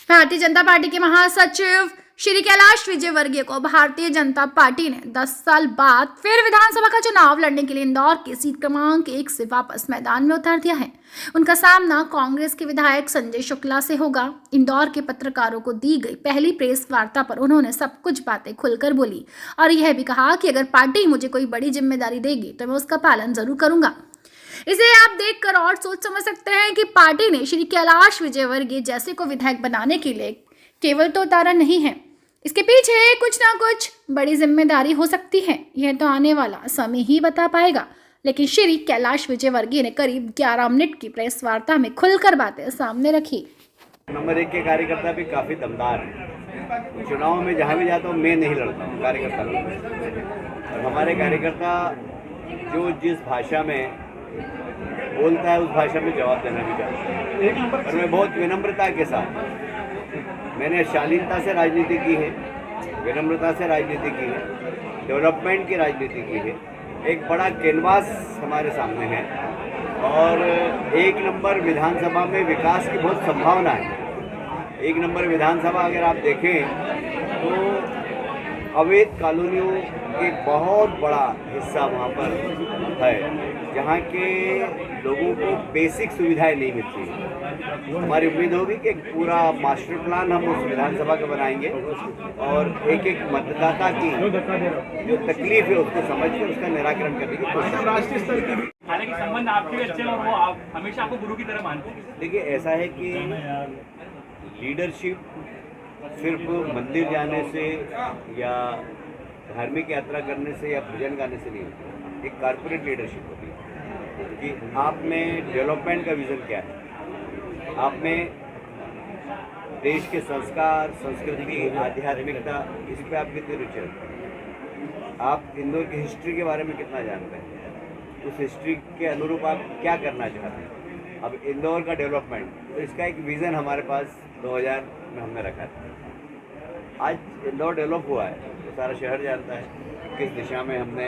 Bharatiya Janata party के महासचिव श्री कैलाश विजयवर्गीय को भारतीय जनता पार्टी ने 10 साल बाद फिर विधानसभा का चुनाव लड़ने के लिए इंदौर की सीट क्रमांक 1 से वापस मैदान में उतार दिया है। उनका सामना कांग्रेस के विधायक संजय शुक्ला से होगा। इंदौर के पत्रकारों को दी गई पहली प्रेस वार्ता पर उन्होंने सब कुछ बातें खुलकर बोली और यह भी कहा कि अगर पार्टी मुझे कोई बड़ी जिम्मेदारी देगी तो मैं उसका पालन जरूर करूंगा। इसे आप देखकर और सोच समझ सकते हैं कि पार्टी ने श्री कैलाश विजयवर्गीय जैसे को विधायक बनाने के लिए केवल तो उतारा नहीं है, इसके पीछे कुछ ना कुछ बड़ी जिम्मेदारी हो सकती है। यह तो आने वाला समय ही बता पाएगा। लेकिन श्री कैलाश विजयवर्गीय ने करीब 11 मिनट की प्रेस वार्ता में खुलकर बातें सामने रखी। नंबर 1 के कार्यकर्ता भी काफ़ी दमदार हैं। चुनाव में जहाँ भी जाता हूँ मैं नहीं लड़ता हूँ कार्यकर्ता लोग, और हमारे कार्यकर्ता जो जिस भाषा में बोलता है उस भाषा में जवाब देना भी चाहता है। और मैं बहुत विनम्रता के साथ, मैंने शालीनता से राजनीति की है, विनम्रता से राजनीति की है, डेवलपमेंट की राजनीति की है। एक बड़ा कैनवास हमारे सामने है और 1 नंबर विधानसभा में विकास की बहुत संभावना है। 1 नंबर विधानसभा अगर आप देखें तो अवैध कॉलोनियों एक बहुत बड़ा हिस्सा वहाँ पर है, जहाँ के लोगों को बेसिक सुविधाएं नहीं मिलती हैं। हमारी उम्मीद होगी कि एक पूरा मास्टर प्लान हम उस विधानसभा का बनाएंगे और एक एक मतदाता की जो तकलीफ है उसको समझकर उसका निराकरण करने की कोशिश। राष्ट्रीय स्तर की हालांकि संबंध आपके भी अच्छे हैं और वो आप हमेशा आपको गुरु की तरह मानते हैं। देखिए, ऐसा है कि लीडरशिप सिर्फ मंदिर जाने से या धार्मिक यात्रा करने से या भजन गाने से नहीं होती। एक कॉर्पोरेट लीडरशिप होती है कि आप में डेवलपमेंट का विज़न क्या है, आप में देश के संस्कार, संस्कृति, आध्यात्मिकता, इस पर आप कितनी रुचि रखते हैं, आप इंदौर की हिस्ट्री के बारे में कितना जानते हैं, उस हिस्ट्री के अनुरूप आप क्या करना चाहते हैं। अब इंदौर का डेवलपमेंट, तो इसका एक विज़न हमारे पास 2000 में हमने रखा था। आज इंदौर डेवलप हुआ है तो सारा शहर जानता है किस दिशा में हमने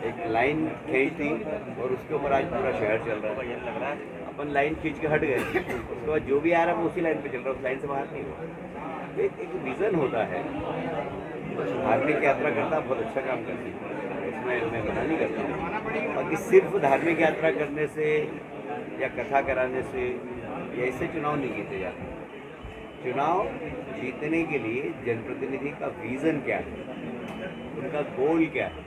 एक लाइन खींची थी और उसके ऊपर आज पूरा शहर चल रहा है। लग रहा है अपन लाइन खींच के हट गए, उसके बाद जो भी आ रहा है वो उसी लाइन पे चल रहा है, उस लाइन से बाहर नहीं हुआ। एक विज़न होता है। धार्मिक यात्रा करता बहुत अच्छा काम करती है, उसमें मैं मना नहीं करता हूँ। बाकी सिर्फ धार्मिक यात्रा करने से या कथा कराने से या इससे चुनाव नहीं जीते जाते। चुनाव जीतने के लिए जनप्रतिनिधि का विज़न क्या है, उनका गोल क्या है,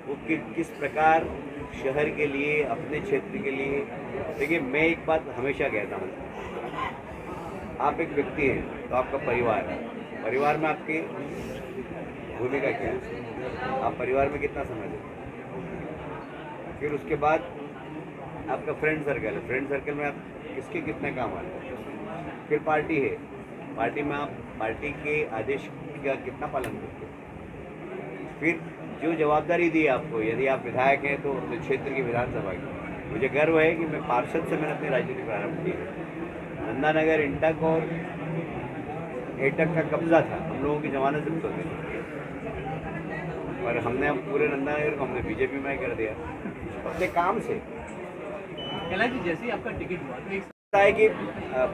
वो किस प्रकार शहर के लिए, अपने क्षेत्र के लिए। देखिए, मैं एक बात हमेशा कहता हूँ, आप एक व्यक्ति हैं तो आपका परिवार है, परिवार में आपकी भूमिका क्या है, आप परिवार में कितना समय देते हैं। फिर उसके बाद आपका फ्रेंड सर्कल है, फ्रेंड सर्कल में आप किसके कितने काम आते हैं। फिर पार्टी है, पार्टी में आप पार्टी के आदेश का कितना पालन करते हैं। फिर जो जवाबदारी दी आपको, यदि आप विधायक हैं तो अपने क्षेत्र की विधानसभा की, मुझे गर्व है कि मैं पार्षद से मैंने अपनी राजनीति प्रारंभ की है। नंदानगर इंटक और एटक का कब्जा था, हम लोगों की जमानत जब्त होती थी, और हमने पूरे नंदानगर को हमने बीजेपी में कर दिया अपने काम से। जैसे ही आपका टिकट हुआ तो है कि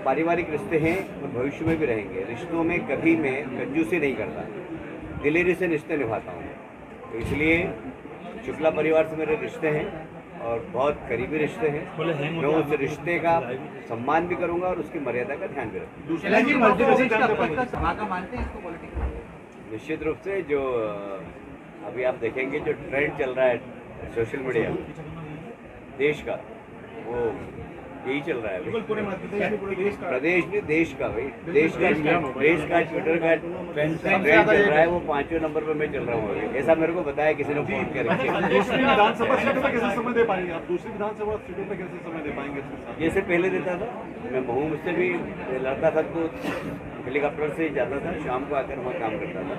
पारिवारिक रिश्ते हैं और भविष्य में भी रहेंगे। रिश्तों में कभी मैं कंजूसी नहीं करता, दिलेरी से रिश्ते निभाता हूँ। तो इसलिए शुक्ला परिवार से मेरे रिश्ते हैं और बहुत करीबी रिश्ते हैं। मैं उस रिश्ते का सम्मान भी करूँगा और उसकी मर्यादा का ध्यान भी रखूँगा। निश्चित रूप से जो अभी आप देखेंगे जो ट्रेंड चल रहा है सोशल मीडिया देश का, वो यही चल रहा है। प्रदेश भी देश का, भाई देश का ट्विटर का ट्रेंड चल रहा है, वो 5वें नंबर पर मैं चल रहा हूँ। ऐसा मेरे को बताया किसी ने फोन करके। दूसरी विधानसभा सीटों पर कैसे समय दे पाएंगे आप? दूसरी विधानसभा सीटों पर कैसे समय दे पाएंगे? जैसे पहले देता था, मैं महू मुझसे भी लड़ता था तो हेलीकॉप्टर से जाता था, शाम को आकर वहाँ काम करता था।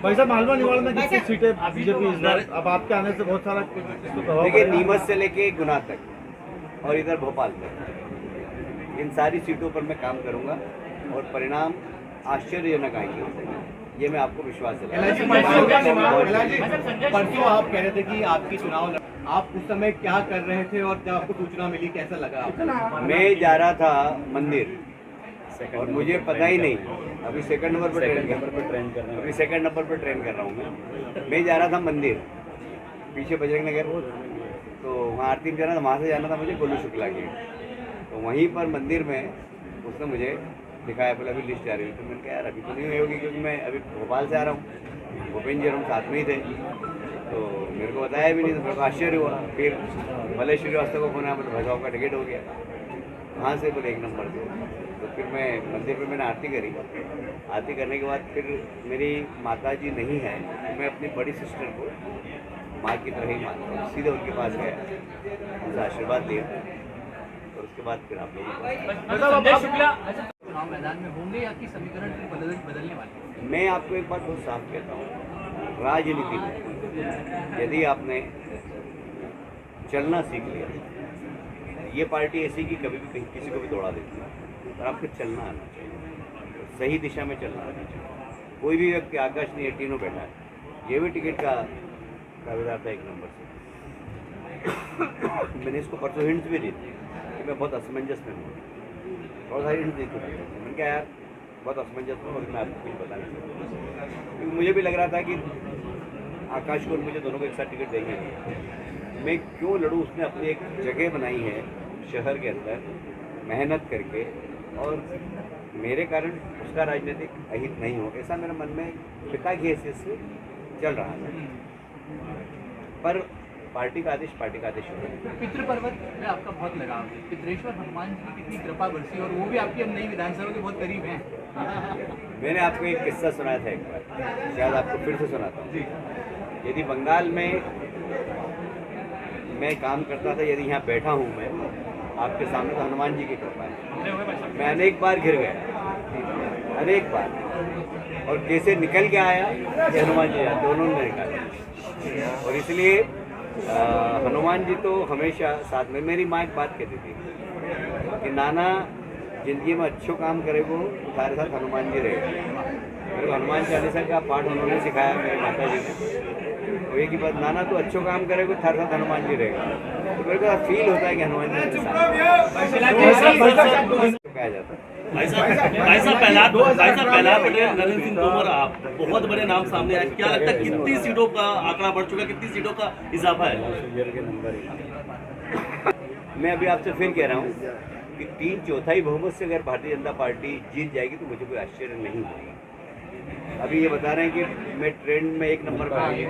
भाई साहब, मालवा निवाड़ में कितनी सीटें बीजेपी इस बार, अब आपके आने से बहुत सारा देखिए, नीमच से लेके गुना तक और इधर भोपाल तक, इन सारी सीटों पर मैं काम करूंगा और परिणाम आश्चर्यजनक आएंगे, ये मैं आपको विश्वास दिलाता हूं। परसों आप कह रहे थे कि आपकी चुनाव, आप उस समय क्या कर रहे थे और जब आपको सूचना मिली कैसा लगा? मैं जा रहा था मंदिर, और मुझे पता ही नहीं, अभी सेकंड नंबर पर ट्रेन कर रहा हूँ, अभी सेकंड नंबर पर ट्रेन कर रहा हूँ मैं जा रहा था मंदिर पीछे बजरंग नगर, तो वहाँ आरती में जाना था, वहाँ से जाना था मुझे गोलू शुक्ला के, तो वहीं पर मंदिर में उसने मुझे दिखाया, बोला अभी लिस्ट आ रही है, तो मैंने कहा यार अभी तो नहीं हुई होगी क्योंकि मैं अभी भोपाल से आ रहा हूँ, भूपेंद्र जी हम साथ में ही थे, तो मेरे को बताया भी नहीं, तो मेरे को आश्चर्य हुआ। फिर भले श्रीवास्तव को फोन आया, मतलब भाई साहब का टिकट हो गया, कहाँ से बोले 1 नंबर से, तो फिर मैं मंदिर में मैंने आरती करी, आरती करने के बाद फिर मेरी माता जी नहीं है, मैं अपनी बड़ी सिस्टर को माँ की तरह ही मानता हूँ, सीधे उनके पास गया, उनसे आशीर्वाद लिया, और उसके बाद फिर आप लोगों को संजय शुक्ला चुनाव मैदान में होंगे या कि समीकरण बदलने वाले? मैं आपको एक बात बहुत साफ कहता हूँ, राजनीति में यदि आपने चलना सीख लिया, ये पार्टी ऐसी कि कभी भी कहीं किसी को भी दौड़ा देती है, पर आपको चलना आना चाहिए, सही दिशा में चलना आना चाहिए। कोई भी व्यक्ति आकाश नहीं है, तीनों बैठा है, ये भी टिकट का दावेदार था 1 नंबर से। मैंने इसको परसों हिंट्स भी दी थी कि मैं बहुत असमंजस में हूँ, और सारी हिंट्स दी थी, मैंने कहा यार बहुत असमंजस में, और मैं आपको कुछ बता नहीं सकता, क्योंकि मुझे भी लग रहा था कि आकाश को और मुझे दोनों को एक साथ टिकट देंगे, मैं क्यों लड़ूँ। उसने अपनी एक जगह बनाई है शहर के अंदर मेहनत करके, और मेरे कारण उसका राजनीतिक अहित नहीं हो, ऐसा मेरे मन में पिता की हैसियत से चल रहा था, पर पार्टी का आदेश होगा। पितृपर्वत में आपका बहुत लगाव है, पितरेश्वर हनुमान जी की कितनी कृपा बरसी, और वो भी आपकी अब नई विधानसभा के बहुत करीब हैं। मैंने आपको एक किस्सा सुनाया था एक बार, शायद आपको फिर से सुनाता हूँ। यदि बंगाल में मैं काम करता था, यदि यहाँ बैठा हूँ मैं आपके सामने, तो हनुमान जी की कृपा है। मैं अनेक बार घिर गया, अनेक बार, और कैसे निकल के आया ये हनुमान जी दोनों ने निकाला, और इसलिए हनुमान जी तो हमेशा साथ में। मेरी माँ एक बात कहती थी कि नाना जिंदगी में अच्छो काम करेगो तुम्हारे साथ हनुमान जी रहेगा। मेरे को हनुमान चालीसा का पाठ उन्होंने सिखाया, मेरी माता जी ने, तो एक ही बात, नाना तो अच्छो काम करेगो तुम्हारे साथ हनुमान जी रहेगा, तो मेरे को फील होता है कि हनुमान जी मेरे साथ कहा जाता है। भाई साहब पहला नरेंद्र सिंह तोमर, आप बहुत बड़े नाम सामने आए, क्या लगता है कितनी सीटों का आंकड़ा बढ़ चुका है, कितनी सीटों का इजाफा है? मैं अभी आपसे फिर कह रहा हूँ कि 3/4 बहुमत से अगर भारतीय जनता पार्टी जीत जाएगी तो मुझे कोई आश्चर्य नहीं होगा। अभी ये बता रहे हैं कि मैं ट्रेंड में 1 नंबर पर आ गया,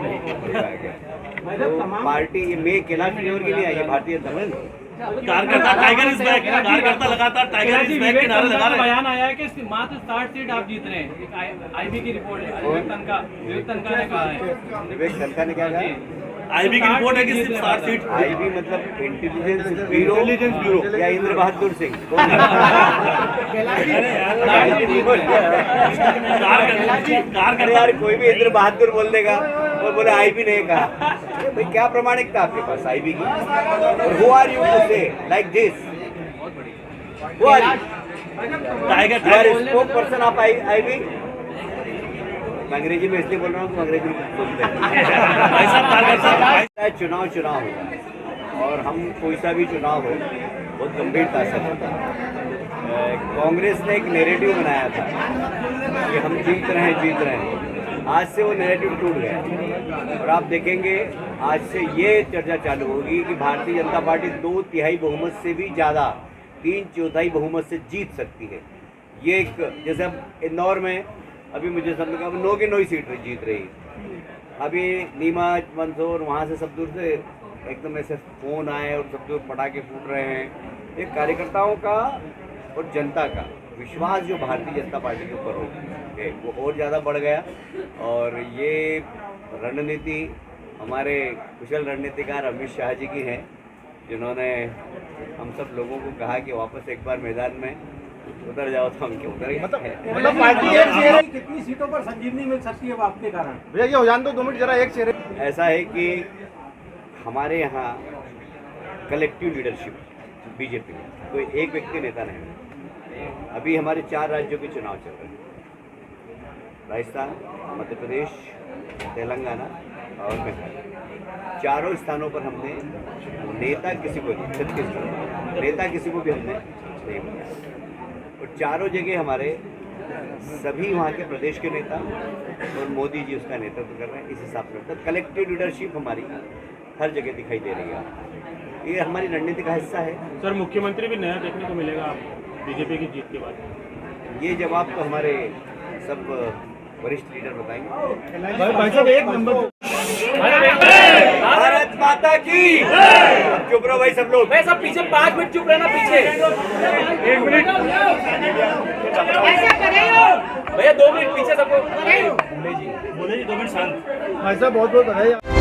तो पार्टी ये मैं अकेला चुनाव के लिए आई है, भारतीय जनता पार्टी कार्यकर्ता टाइगर इज बैक, कार्यकर्ता लगातार टाइगर इज बैक के नारे लगा रहे हैं। बयान आया है कि मात्र 60 सीट आप जीत रहे हैं, आईबी की रिपोर्ट है, विवेक तनखा ने कहा है। विवेक तनखा ने क्या कहा? आईबी की रिपोर्ट है कि सिर्फ 60 सीट। आईबी मतलब इंटेलिजेंस ब्यूरो या इंद्र बहादुर सिंह? यार कोई भी इंद्र बहादुर बोल देगा और बोले आईबी ने कहा, भाई क्या प्रमाणिकता आपके पास आईबी की? Who are you to say like this? Who are you? Tiger spokesperson of IB? मैं अंग्रेजी में इसलिए बोल रहा हूँ कि अंग्रेजी में बोलते हैं। चुनाव होगा, और हम कोई सा भी चुनाव हो बहुत गंभीरता से होता है। कांग्रेस ने एक नैरेटिव बनाया था कि हम जीत रहे हैं, आज से वो नैरेटिव टूट गया, और आप देखेंगे आज से ये चर्चा चालू होगी कि भारतीय जनता पार्टी 2/3 बहुमत से भी ज़्यादा, 3/4 बहुमत से जीत सकती है। ये एक, जैसे अब इंदौर में अभी मुझे सब ने कहा 9 की 9 सीट जीत रही, अभी नीमच मंदसौर वहाँ से सब दूर से एकदम ऐसे फ़ोन आए और सब दूर पटाखे फूट रहे हैं। एक कार्यकर्ताओं का और जनता का विश्वास जो भारतीय जनता पार्टी के ऊपर हो वो और ज़्यादा बढ़ गया, और ये रणनीति हमारे कुशल रणनीतिकार अमित शाह जी की है, जिन्होंने हम सब लोगों को कहा कि वापस एक बार मैदान में उतर जाओ, तो हम क्यों उतरे। मतलब पार्टी एक चेहरे, कितनी सीटों पर संजीवनी मिल सकती है आपके कारण? भैया ये हो जान दो 2 मिनट जरा, एक चेहरे। ऐसा है कि हमारे यहाँ कलेक्टिव लीडरशिप बीजेपी में कोई एक व्यक्ति नेता नहीं है। अभी हमारे 4 राज्यों के चुनाव चल रहे हैं, राजस्थान, मध्य प्रदेश, तेलंगाना और मेघालय। चारों स्थानों पर हमने नेता किसी को नहीं, 36 नेता किसी को भी हमने नहीं बनाया। और चारों जगह हमारे सभी वहाँ के प्रदेश के नेता और मोदी जी उसका नेतृत्व कर रहे हैं। इस हिसाब से तो कलेक्टिव लीडरशिप हमारी हर जगह दिखाई दे रही है। ये हमारी रणनीति का हिस्सा है। सर मुख्यमंत्री भी नया देखने को मिलेगा बीजेपी की जीत के बाद। ये जवाब तो हमारे सब वरिष्ठ लीडर बताएंगे। भाई साहब एक नंबर भारत माता की। अब चुप रहो भाई सब लोग। भाई सब पीछे 5 मिनट चुप रहना पीछे। 1 मिनट भैया 2 मिनट पीछे सबको बोले जी 2 मिनट शांत। भाई साहब बहुत बहुत बधाई।